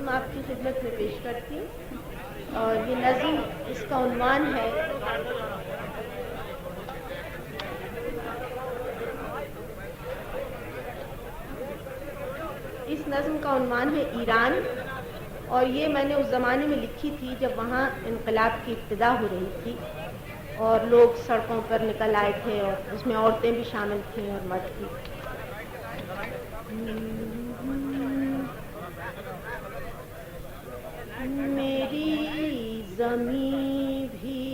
نظم آپ کی خدمت میں پیش کرتی ہوں، اور یہ نظم اس کا عنوان ہے ایران، اور یہ میں نے اس زمانے میں لکھی تھی جب وہاں انقلاب کی ابتدا ہو رہی تھی اور لوگ سڑکوں پر نکل آئے تھے، اور اس میں عورتیں بھی شامل تھیں اور مرد بھی۔ میری زمین بھی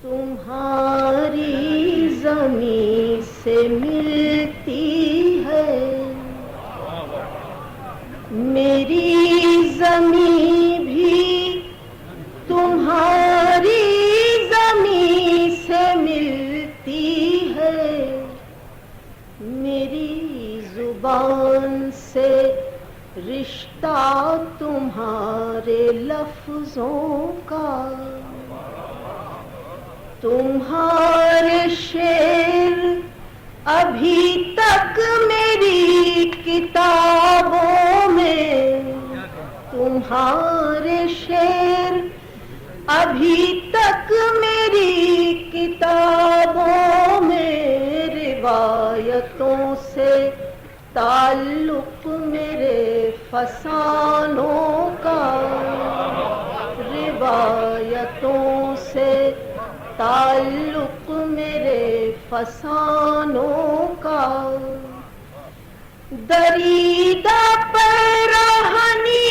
تمہاری زمین سے ملتی ہے، میری زمین بھی تمہاری زمین سے ملتی ہے، میری زبان سے رشتہ تمہارے لفظوں کا، تمہارے شعر ابھی تک میری کتابوں میں، تمہارے شعر ابھی تک میری کتابوں میں، روایتوں سے تعلق میرے فسانوں کا، روایتوں سے تعلق میرے فسانوں کا، دریدہ پیراہنی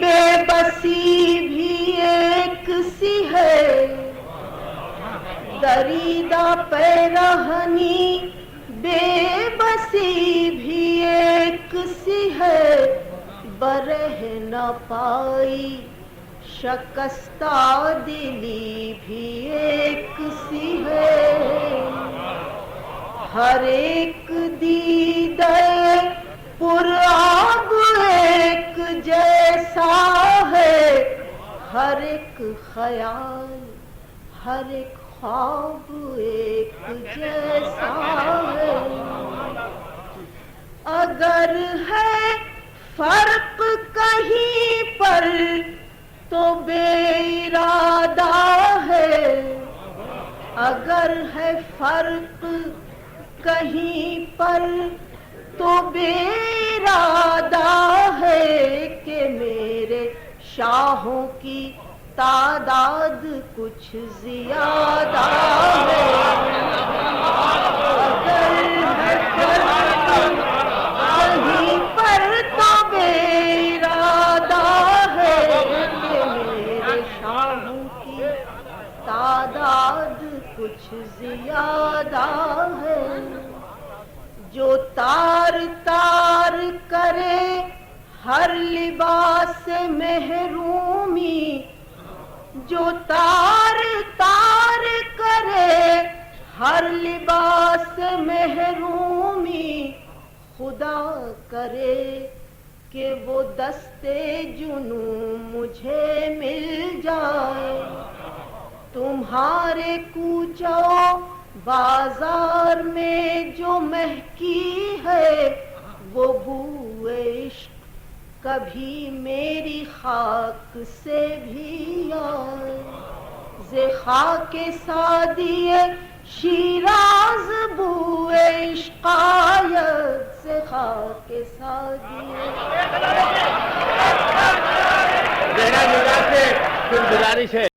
بے بسی بھی ایک سی ہے، دریدہ پیراہنی بے بسی بھی ایک سی ہے، برہ نہ پائی شکستہ دلی بھی ایک سی ہے، ہر ایک دیدہ پرآب ایک جیسا ہے، ہر ایک خیال ہر ایک خواب ایک جیسا ہے، اگر ہے فرق کہیں پر تو بے ارادہ ہے، اگر ہے فرق کہیں پر تو بے ارادہ ہے، کہ میرے شاہوں کی تعداد کچھ زیادہ ہے، اگر ہے فرق کہیں پر تو بے ارادہ ہے، کہ میرے شاہوں کی تعداد کچھ زیادہ ہے، جو تار تار کرے ہر لباس محرومی، جو تار تار کرے ہر لباس محرومی، خدا کرے کہ وہ دستے جنوں مجھے مل جائے، تمہارے کوچوں بازار میں جو مہکی ہے وہ بو عشق کبھی میری خاک سے بھی آئے، ز خاک سعدی شیراز بو عشق آید، ز خاک سعدی گزارش ہے